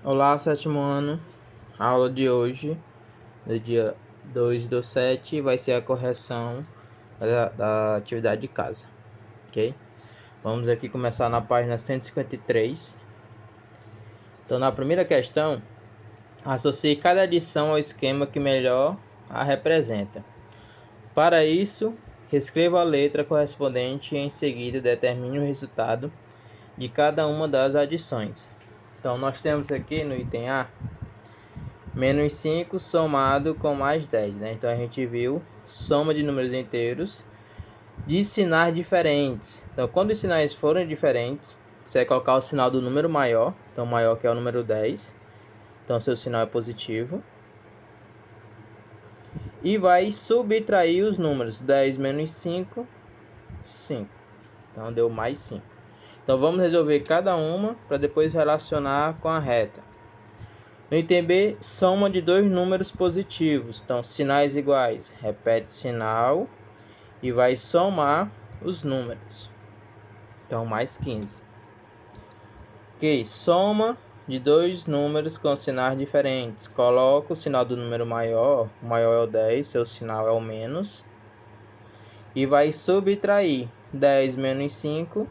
Olá, sétimo ano. A aula de hoje, do dia 2/7, vai ser a correção da atividade de casa, ok? Vamos aqui começar na página 153. Então, na primeira questão, associe cada adição ao esquema que melhor a representa. Para isso, reescreva a letra correspondente e em seguida determine o resultado de cada uma das adições. Então, nós temos aqui no item A, menos 5 somado com mais 10, né? Então, a gente viu soma de números inteiros de sinais diferentes. Então, quando os sinais forem diferentes, você vai colocar o sinal do número maior. Então, o maior que é o número 10. Então, seu sinal é positivo. E vai subtrair os números. 10 menos 5, 5. Então, deu mais 5. Então, vamos resolver cada uma para depois relacionar com a reta. No item B, soma de dois números positivos. Então, sinais iguais. Repete sinal e vai somar os números. Então, mais 15. Ok, soma de dois números com sinais diferentes. Coloca o sinal do número maior. O maior é o 10, seu sinal é o menos. E vai subtrair 10 menos 5,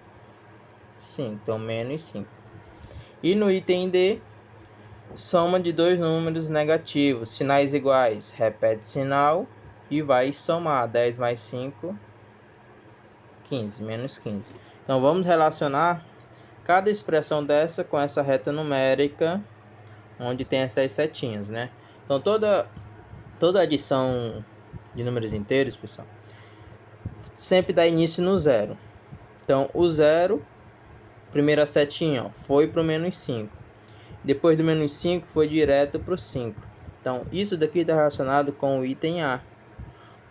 5. Então, menos 5. E no item D, soma de dois números negativos, sinais iguais, repete sinal e vai somar 10 mais 5, 15, menos 15. Então, vamos relacionar cada expressão dessa com essa reta numérica, onde tem essas setinhas, né? Então, toda adição de números inteiros, pessoal, sempre dá início no zero. Então, o zero, primeira setinha, ó, foi para o menos 5. Depois do menos 5, foi direto para o 5. Então, isso daqui está relacionado com o item A.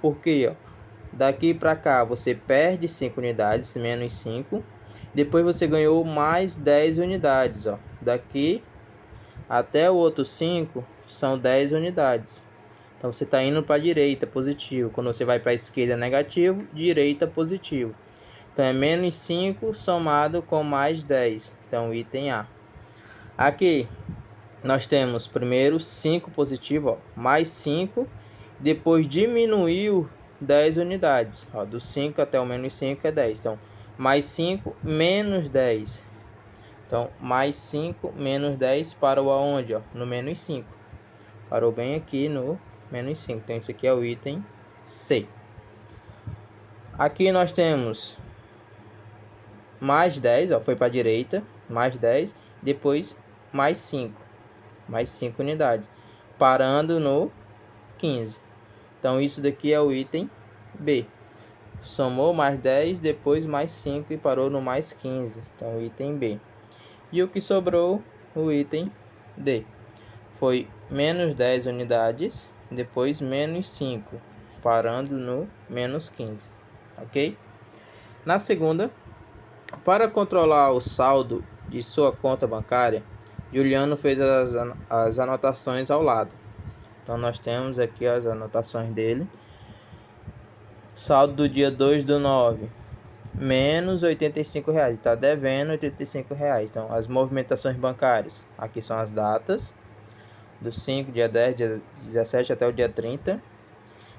Porque, ó, daqui para cá, você perde 5 unidades, menos 5. Depois você ganhou mais 10 unidades. Ó. Daqui até o outro 5 são 10 unidades. Então, você está indo para a direita, positivo. Quando você vai para a esquerda, negativo. Direita, positivo. Então, é menos 5 somado com mais 10. Então, item A. Aqui, nós temos primeiro 5 positivo, ó, mais 5. Depois diminuiu 10 unidades. Ó, do 5 até o menos 5 é 10. Então, mais 5 menos 10. Então, mais 5 menos 10 parou aonde? Ó, no menos 5. Parou bem aqui no menos 5. Então, isso aqui é o item C. Aqui nós temos mais 10, ó, foi para a direita, mais 10, depois mais 5. Mais 5 unidades, parando no 15. Então, isso daqui é o item B. Somou mais 10, depois mais 5 e parou no mais 15. Então, o item B. E o que sobrou, o item D. Foi menos 10 unidades, depois menos 5, parando no menos 15. Ok? Na segunda, para controlar o saldo de sua conta bancária, Juliano fez as anotações ao lado. Então, nós temos aqui as anotações dele. Saldo do dia 2/9, menos R$85. Está devendo R$85. Então, as movimentações bancárias. Aqui são as datas. Do 5, dia 10, dia 17 até o dia 30.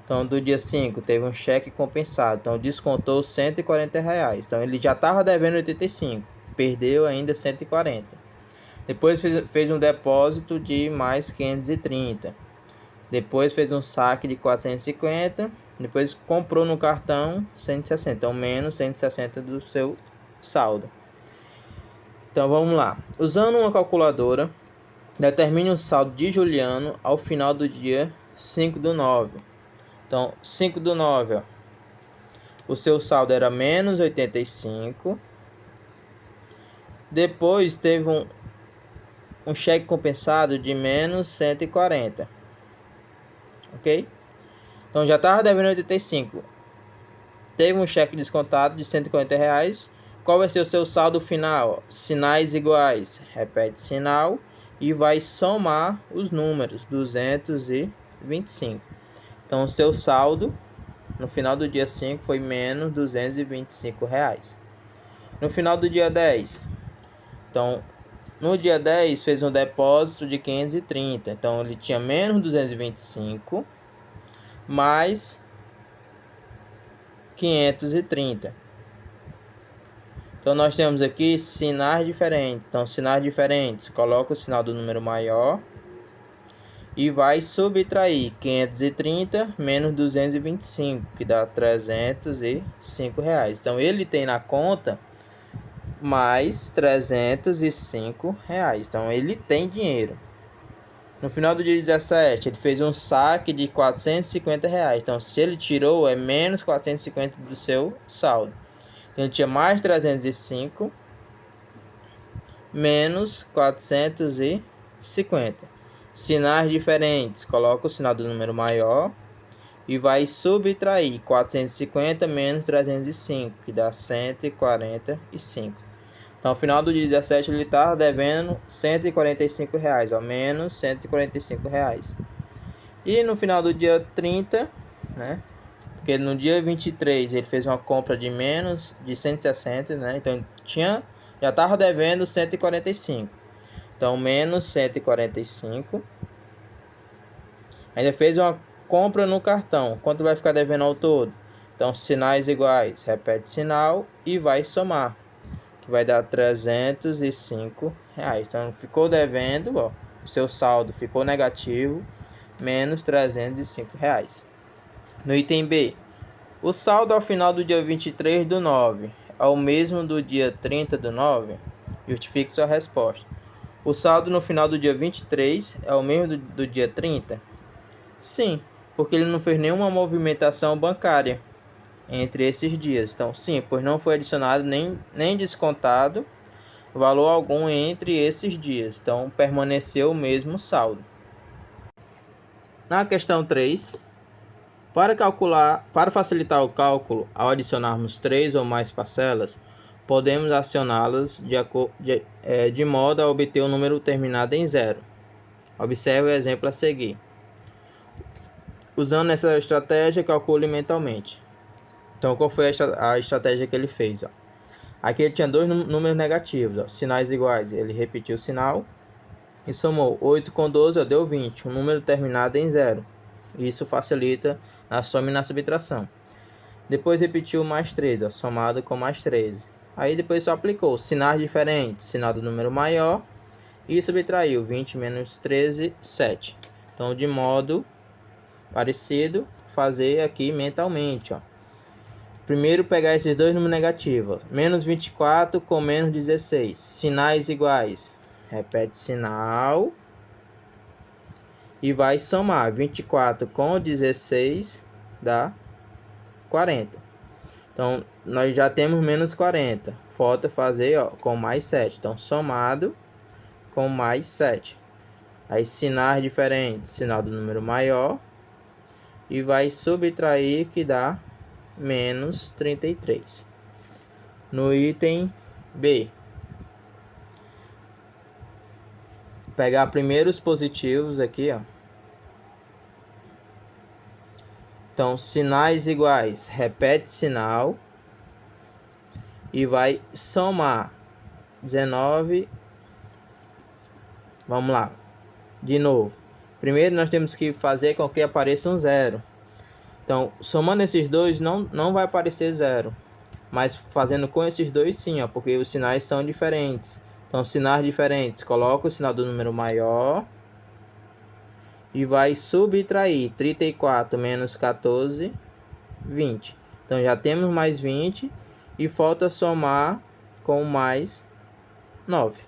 Então, do dia 5, teve um cheque compensado. Então, descontou R$140. Então, ele já estava devendo 85. Perdeu ainda 140. Depois fez um depósito de mais 530. Depois fez um saque de 450. Depois comprou no cartão 160. Então, menos 160 do seu saldo. Então, vamos lá. Usando uma calculadora, determine o saldo de Juliano ao final do dia 5/9. Então, 5/9, ó, o seu saldo era menos 85. Depois teve um cheque compensado de menos 140. Ok? Então, já estava devendo 85. Teve um cheque descontado de R$140. Qual vai ser o seu saldo final? Sinais iguais. Repete sinal e vai somar os números. 225. Então, o seu saldo no final do dia 5 foi menos R$225. No final do dia 10, então, no dia 10 fez um depósito de 530. Então ele tinha menos 225 mais 530. Então nós temos aqui sinais diferentes. Então sinais diferentes, coloca o sinal do número maior e vai subtrair 530 menos 225, que dá R$305. Então ele tem na conta mais R$305. Então ele tem dinheiro. No final do dia 17, ele fez um saque de R$450. Então se ele tirou, é menos 450 do seu saldo. Então ele tinha mais 305 menos 450. Sinais diferentes, coloca o sinal do número maior e vai subtrair 450 menos 305, que dá 145. Então, no final do dia 17, ele está devendo R$145, ó, menos R$145. E no final do dia 30, né? Porque no dia 23 ele fez uma compra de menos de 160, né? Então, já estava devendo 145. Então, menos 145. Ainda fez uma compra no cartão. Quanto vai ficar devendo ao todo? Então, sinais iguais. Repete sinal e vai somar. Que vai dar R$305. Então, ficou devendo, ó. O seu saldo ficou negativo. Menos R$305. No item B. O saldo ao final do dia 23/9 é o mesmo do dia 30/9? Justifique sua resposta. O saldo no final do dia 23 é o mesmo do dia 30? Sim, porque ele não fez nenhuma movimentação bancária entre esses dias. Então, sim, pois não foi adicionado nem descontado valor algum entre esses dias. Então, permaneceu o mesmo saldo. Na questão 3, para facilitar o cálculo, ao adicionarmos 3 ou mais parcelas, podemos acioná-las de modo a obter o número terminado em 0. Observe o exemplo a seguir. Usando essa estratégia, calcule mentalmente. Então, qual foi a estratégia que ele fez? Ó? Aqui ele tinha dois números negativos, ó, sinais iguais. Ele repetiu o sinal e somou 8 com 12, ó, deu 20, um número terminado em 0. Isso facilita a soma e na subtração. Depois repetiu mais 13, ó, somado com mais 13. Aí depois só aplicou sinais diferentes, sinal do número maior e subtraiu 20 menos 13, 7. Então, de modo parecido, fazer aqui mentalmente, ó. Primeiro pegar esses dois números negativos, menos 24 com menos 16, sinais iguais. Repete sinal e vai somar 24 com 16 dá 40. Então, nós já temos menos 40. Falta fazer, ó, com mais 7. Então, somado com mais 7. Aí, sinais diferentes. Sinal do número maior. E vai subtrair, que dá menos 33. No item B. Pegar primeiro os positivos aqui, ó. Então, sinais iguais, repete sinal e vai somar 19. Vamos lá, de novo. Primeiro nós temos que fazer com que apareça um 0. Então, somando esses dois não vai aparecer 0. Mas fazendo com esses dois sim, ó, porque os sinais são diferentes. Então, sinais diferentes, coloca o sinal do número maior. E vai subtrair 34 menos 14, 20. Então, já temos mais 20 e falta somar com mais 9.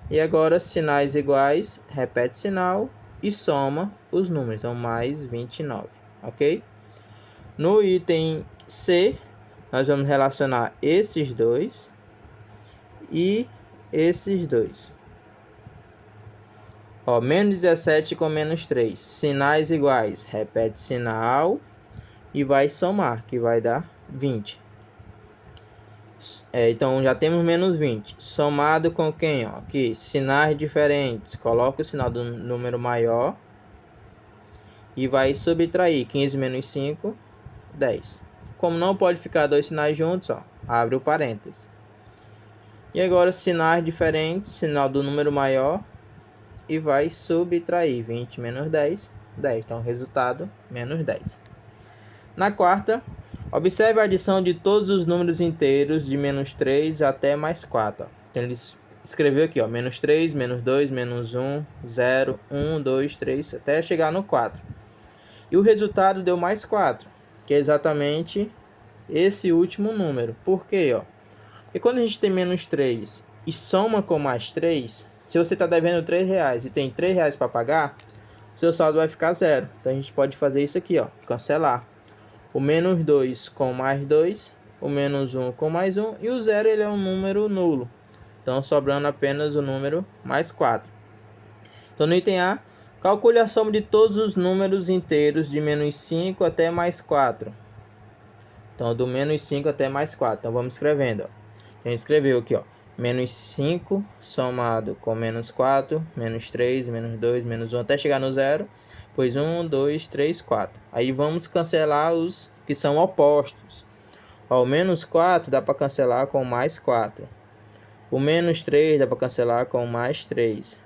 E agora, sinais iguais, repete sinal e soma os números. Então, mais 29, ok? No item C, nós vamos relacionar esses dois e esses dois. Ó, menos 17 com menos 3. Sinais iguais. Repete sinal e vai somar, que vai dar 20. Então, já temos menos 20. Somado com quem? Ó, aqui, sinais diferentes. Coloca o sinal do número maior. E vai subtrair 15 menos 5, 10. Como não pode ficar dois sinais juntos, ó, abre o parênteses. E agora sinais diferentes, sinal do número maior, e vai subtrair 20 menos 10, 10. Então, resultado, menos 10. Na quarta, observe a adição de todos os números inteiros de menos 3 até mais 4. Então, ele escreveu aqui, ó, menos 3, menos 2, menos 1, 0, 1, 2, 3, até chegar no 4. E o resultado deu mais 4, que é exatamente esse último número. Por quê? Ó? Porque quando a gente tem menos 3 e soma com mais 3, se você está devendo R$3 e tem R$3 para pagar, seu saldo vai ficar 0. Então a gente pode fazer isso aqui, ó, cancelar. O menos 2 com mais 2, o menos 1 com mais 1, e o 0 ele é um número nulo. Então sobrando apenas o número mais 4. Então no item A, calcule a soma de todos os números inteiros de menos 5 até mais 4. Então do menos 5 até mais 4. Então vamos escrevendo, ó. A gente escreveu aqui, ó, menos 5 somado com menos 4, menos 3, menos 2, menos 1, até chegar no 0. Pois 1, 2, 3, 4. Aí vamos cancelar os que são opostos. Ó, o menos 4 dá para cancelar com mais 4. O menos 3 dá para cancelar com mais 3.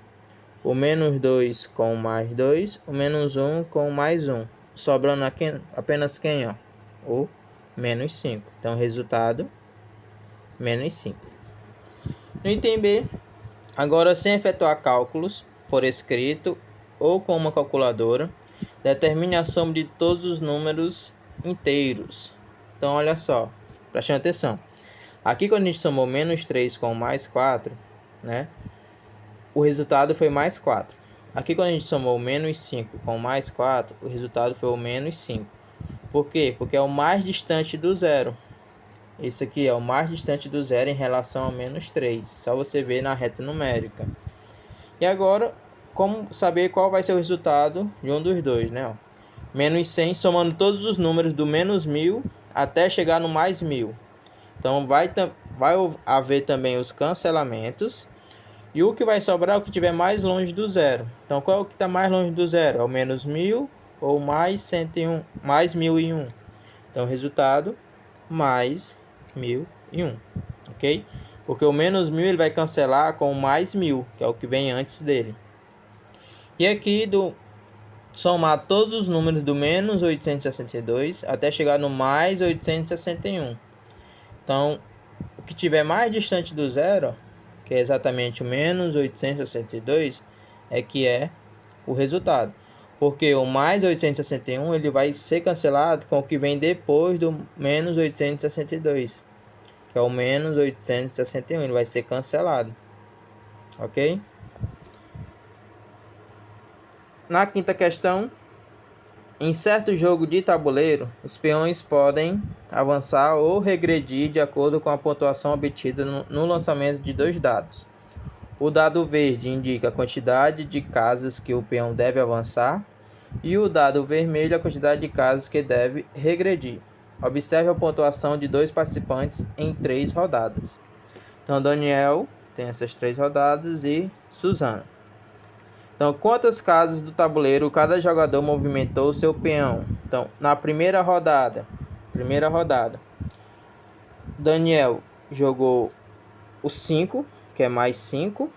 O menos 2 com mais 2. O menos 1 com mais 1. Sobrando aqui apenas quem, ó? O menos 5. Então, resultado, menos 5. No item B, agora sem efetuar cálculos por escrito ou com uma calculadora, determine a soma de todos os números inteiros. Então, olha só, prestando atenção. Aqui, quando a gente somou menos 3 com mais 4, né? O resultado foi mais 4. Aqui, quando a gente somou menos 5 com mais 4, o resultado foi o menos 5. Por quê? Porque é o mais distante do zero. Esse aqui é o mais distante do zero em relação ao menos 3. Só você ver na reta numérica. E agora, como saber qual vai ser o resultado de um dos dois, né? Ó, menos 100 somando todos os números do menos 1000 até chegar no mais 1000. Então, vai haver também os cancelamentos. E o que vai sobrar é o que estiver mais longe do zero. Então, qual é o que está mais longe do zero? É o menos 1000 ou mais 101, mais 1001. Então, o resultado, mais 1001, ok? Porque o menos 1000 ele vai cancelar com o mais 1000, que é o que vem antes dele. E aqui, somar todos os números do menos 862 até chegar no mais 861. Então, o que tiver mais distante do zero, que é exatamente o menos 862, é que é o resultado. Porque o mais 861 ele vai ser cancelado com o que vem depois do menos 862, que é o menos 861, ele vai ser cancelado. Ok? Na quinta questão, em certo jogo de tabuleiro, os peões podem avançar ou regredir de acordo com a pontuação obtida no lançamento de 2 dados. O dado verde indica a quantidade de casas que o peão deve avançar e o dado vermelho a quantidade de casas que deve regredir. Observe a pontuação de 2 participantes em 3 rodadas. Então, Daniel tem essas 3 rodadas e Suzana. Então, quantas casas do tabuleiro cada jogador movimentou seu peão? Então, na primeira rodada, Daniel jogou o 5, que é mais 5,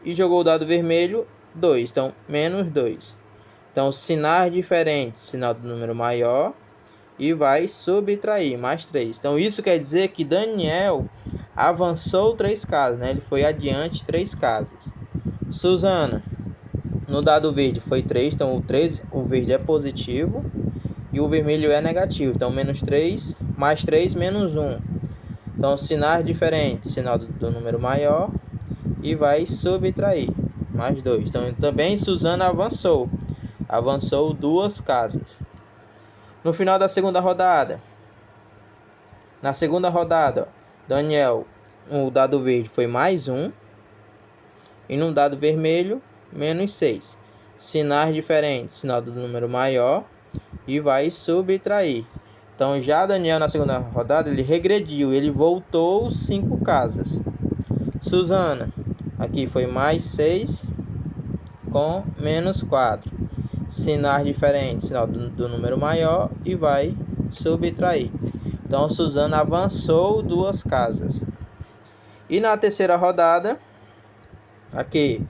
e jogou o dado vermelho 2, então menos 2. Então, sinais diferentes, sinal do número maior, e vai subtrair, mais 3. Então, isso quer dizer que Daniel avançou 3 casas, né? Ele foi adiante 3 casas. Suzana, no dado verde foi 3, então o verde é positivo e o vermelho é negativo. Então, menos 3, mais 3, menos 1. Então, sinais diferentes, sinal do número maior e vai subtrair, mais 2. Então, também Suzana avançou 2 casas. No final da segunda rodada, Daniel, o dado verde foi mais 1 e no dado vermelho, menos 6. Sinais diferentes, sinal do número maior e vai subtrair. Então, já Daniel na segunda rodada, ele regrediu, ele voltou 5 casas. Suzana, aqui foi mais 6 com menos 4. Sinais diferentes, sinal do número maior e vai subtrair. Então, Suzana avançou 2 casas. E na terceira rodada, aqui,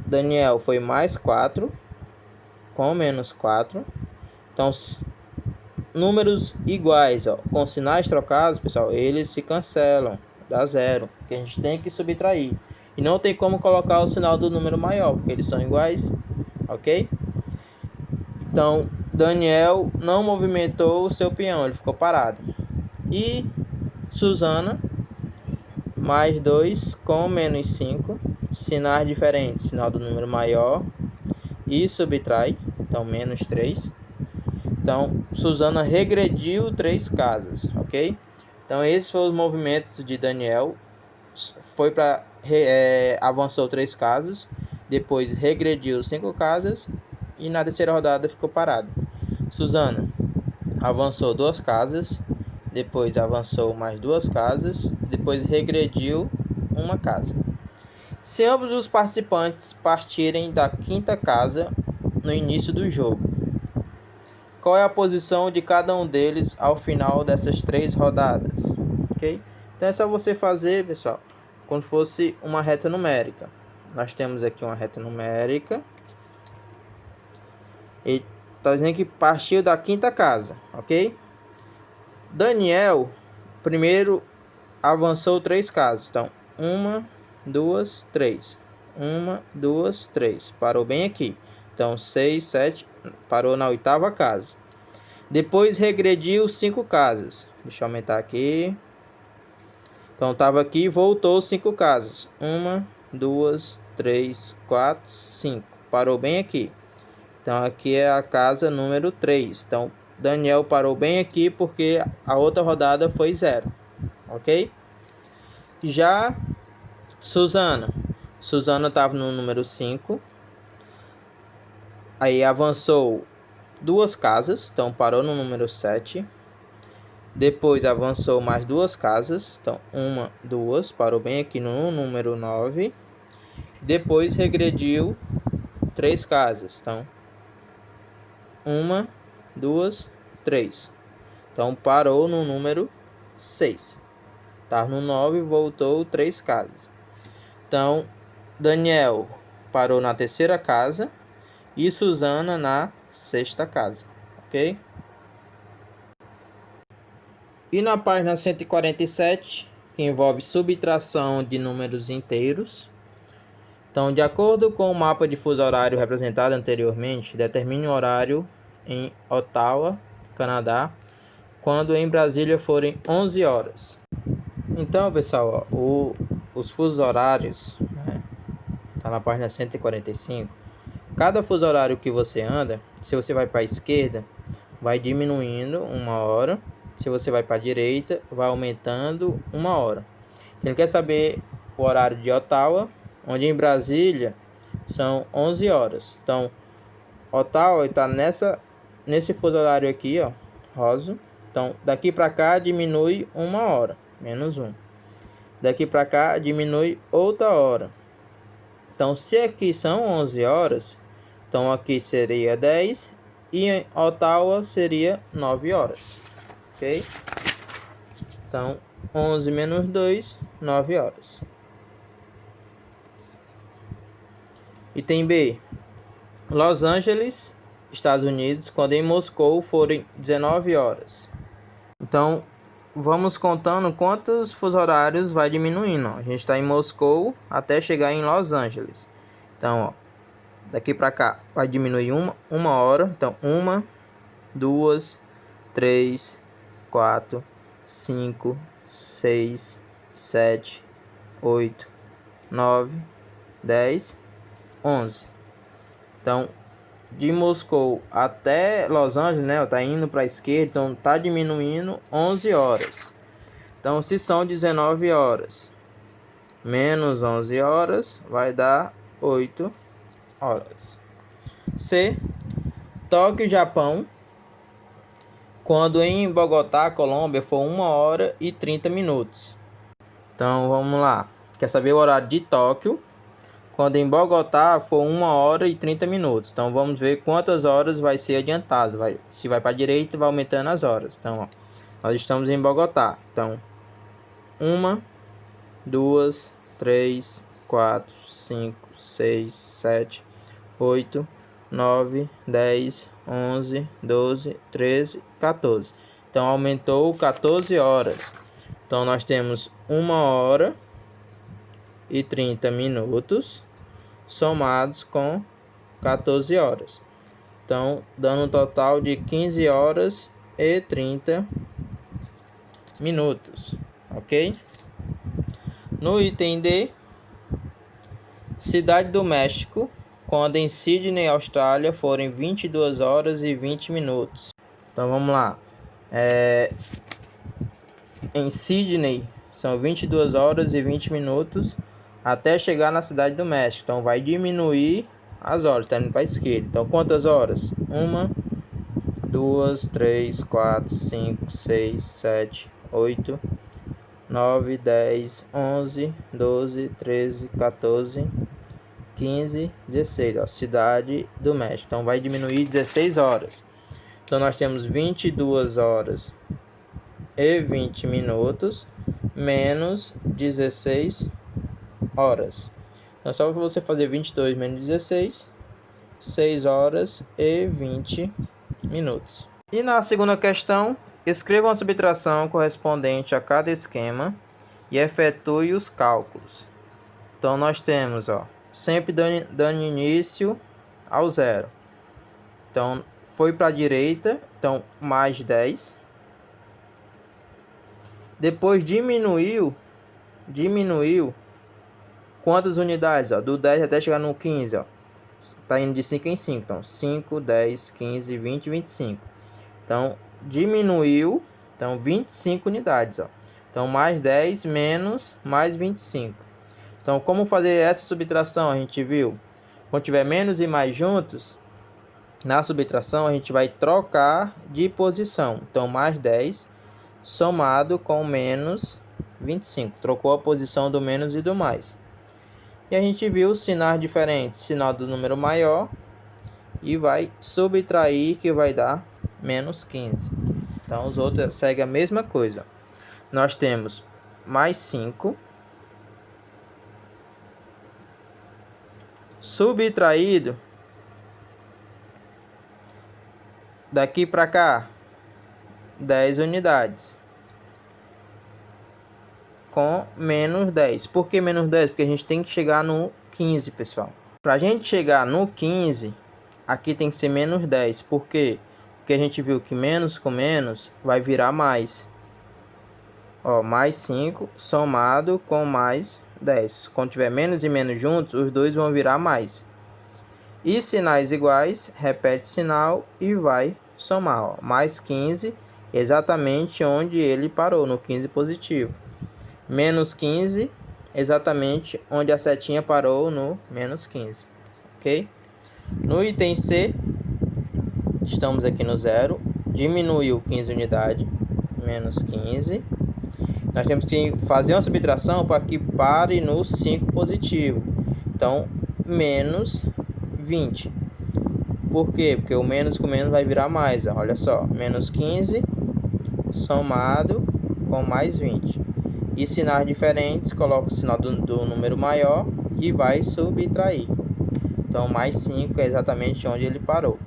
Daniel foi mais 4, com menos 4. Então, números iguais, ó, com sinais trocados, pessoal, eles se cancelam, dá zero, porque a gente tem que subtrair. E não tem como colocar o sinal do número maior, porque eles são iguais, ok? Então, Daniel não movimentou o seu peão, ele ficou parado. E Suzana, mais 2 com menos 5, sinais diferentes, sinal do número maior, e subtrai, então menos 3. Então, Suzana regrediu 3 casas, ok? Então, esses foram os movimentos de Daniel. Foi para avançou 3 casas, depois regrediu 5 casas e na terceira rodada ficou parado. Suzana avançou 2 casas, depois avançou mais 2 casas, depois regrediu 1 casa. Se ambos os participantes partirem da 5ª casa no início do jogo, qual é a posição de cada um deles ao final dessas 3 rodadas? Ok? Então é só você fazer, pessoal, como se fosse uma reta numérica. Nós temos aqui uma reta numérica. E está dizendo que partiu da 5ª casa, ok? Daniel, primeiro, avançou 3 casas. Então, 1, 2, 3. 1, 2, 3. Parou bem aqui. Então, 6, 7, parou na 8ª casa. Depois regrediu 5 casas. Deixa eu aumentar aqui. Então, estava aqui e voltou 5 casas. 1, 2, 3, 4, 5. Parou bem aqui. Então, aqui é a casa número 3. Então, Daniel parou bem aqui porque a outra rodada foi 0. Ok? Já Suzana estava no número 5. Aí avançou 2 casas. Então, parou no número 7. Depois avançou mais 2 casas. Então, 1, 2. Parou bem aqui no número 9. Depois regrediu 3 casas. Então, 1, 2, 3. Então, parou no número 6. Estava no 9 e voltou 3 casas. Então, Daniel parou na 3ª casa e Suzana na 6ª casa. Ok? E na página 147, que envolve subtração de números inteiros. Então, de acordo com o mapa de fuso horário representado anteriormente, determine o horário em Ottawa, Canadá, quando em Brasília forem 11 horas. Então, pessoal, os fusos horários, né, tá na página 145. Cada fuso horário que você anda, se você vai para a esquerda, vai diminuindo 1 hora. Se você vai para a direita, vai aumentando 1 hora. Então, ele quer saber o horário de Ottawa, onde em Brasília são 11 horas. Então, Ottawa está nesse fuso horário aqui, ó, rosa. Então, daqui para cá diminui 1 hora, menos 1. Daqui para cá diminui outra hora. Então, se aqui são 11 horas, então aqui seria 10 e em Ottawa seria 9 horas. Ok? Então, 11 menos 2, 9 horas. Item B. Los Angeles, Estados Unidos, quando em Moscou forem 19 horas. Então, vamos contando quantos fusos horários vai diminuindo. Ó. A gente está em Moscou até chegar em Los Angeles. Então, ó, daqui para cá vai diminuir uma hora. Então, 1, 2, 3, 4, 5, 6, 7, 8, 9, 10, 11. Então, de Moscou até Los Angeles, né? Tá indo para a esquerda, então tá diminuindo 11 horas. Então, se são 19 horas menos 11 horas, vai dar 8 horas. C. Tóquio, Japão, quando em Bogotá, Colômbia, for 1 hora e 30 minutos. Então, vamos lá. Quer saber o horário de Tóquio? Quando em Bogotá for 1 hora e 30 minutos. Então, vamos ver quantas horas vai ser adiantado. Se vai para a direita, vai aumentando as horas. Então, ó, nós estamos em Bogotá. Então, 1, 2, 3, 4, 5, 6, 7, 8, 9, 10, 11, 12, 13, 14. Então, aumentou 14 horas. Então, nós temos 1 hora e 30 minutos somados com 14 horas. Então, dando um total de 15 horas e 30 minutos. Ok? No item D, Cidade do México, quando em Sydney, Austrália, forem 22 horas e 20 minutos. Então, vamos lá. Em Sydney, são 22 horas e 20 minutos até chegar na Cidade do México. Então, vai diminuir as horas, tá indo para a esquerda. Então, quantas horas? 1, 2, 3, 4, 5, 6, 7, 8, 9, 10, 11, 12, 13, 14, 15, 16. Ó, Cidade do México. Então, vai diminuir 16 horas. Então, nós temos 22 horas e 20 minutos menos 16 horas. Então, só você fazer 22 menos 16, 6 horas e 20 minutos. E na segunda questão, escreva uma subtração correspondente a cada esquema e efetue os cálculos. Então, nós temos, sempre dando início ao zero. Então, foi para a direita, então, mais 10. Depois diminuiu quantas unidades? Do 10 até chegar no 15, Tá indo de 5 em 5, então 5, 10, 15, 20, 25. Então, diminuiu, então 25 unidades, Então, mais 10 menos mais 25. Então, como fazer essa subtração? A gente viu, quando tiver menos e mais juntos, na subtração a gente vai trocar de posição. Então, mais 10 somado com menos 25. Trocou a posição do menos e do mais. E a gente viu sinais diferentes. Sinal do número maior e vai subtrair, que vai dar menos 15. Então, os outros seguem a mesma coisa. Nós temos mais 5. Subtraído. Daqui para cá, 10 unidades. Com menos 10. Por que menos 10? Porque a gente tem que chegar no 15, pessoal. Para a gente chegar no 15, aqui tem que ser menos 10. Por quê? Porque a gente viu que menos com menos vai virar mais. Mais 5 somado com mais 10. Quando tiver menos e menos juntos, os dois vão virar mais. E sinais iguais, repete sinal e vai somar. Mais 15, exatamente onde ele parou, no 15 positivo. Menos 15, exatamente onde a setinha parou, no menos 15. Ok? No item C, estamos aqui no zero. Diminuiu 15 unidades, menos 15. Nós temos que fazer uma subtração para que pare no 5 positivo. Então, menos 20. Por quê? Porque o menos com menos vai virar mais. Olha só, menos 15 somado com mais 20. E sinais diferentes, coloca o sinal do número maior e vai subtrair. Então, mais 5 é exatamente onde ele parou.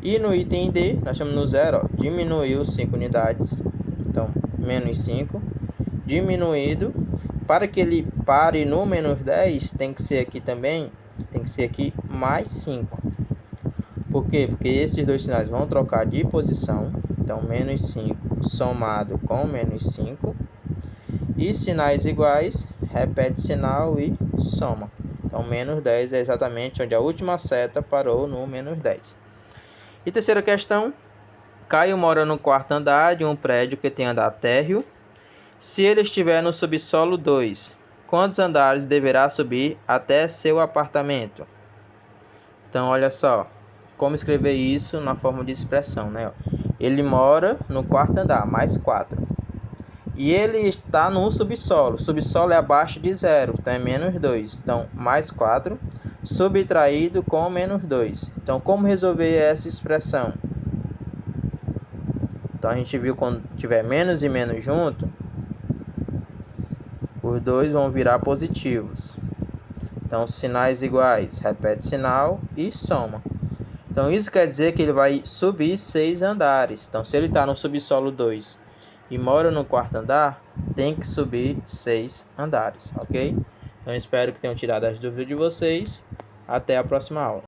E no item D, nós estamos no zero, diminuiu 5 unidades. Então, menos 5. Diminuído. Para que ele pare no menos 10, tem que ser aqui também, tem que ser aqui mais 5. Por quê? Porque esses dois sinais vão trocar de posição. Então, menos 5 somado com menos 5. E sinais iguais, repete sinal e soma. Então, menos 10 é exatamente onde a última seta parou, no menos 10. E terceira questão. Caio mora no quarto andar de um prédio que tem andar térreo. Se ele estiver no subsolo 2, quantos andares deverá subir até seu apartamento? Então, olha só, como escrever isso na forma de expressão, né? Ele mora no quarto andar, mais 4. E ele está no subsolo. Subsolo é abaixo de 0, então é menos 2. Então, mais 4, subtraído com menos 2. Então, como resolver essa expressão? Então, a gente viu quando tiver menos e menos junto, os dois vão virar positivos. Então, sinais iguais, repete sinal e soma. Então, isso quer dizer que ele vai subir 6 andares. Então, se ele está no subsolo 2 e mora no quarto andar, tem que subir 6 andares, ok? Então, espero que tenham tirado as dúvidas de vocês. Até a próxima aula.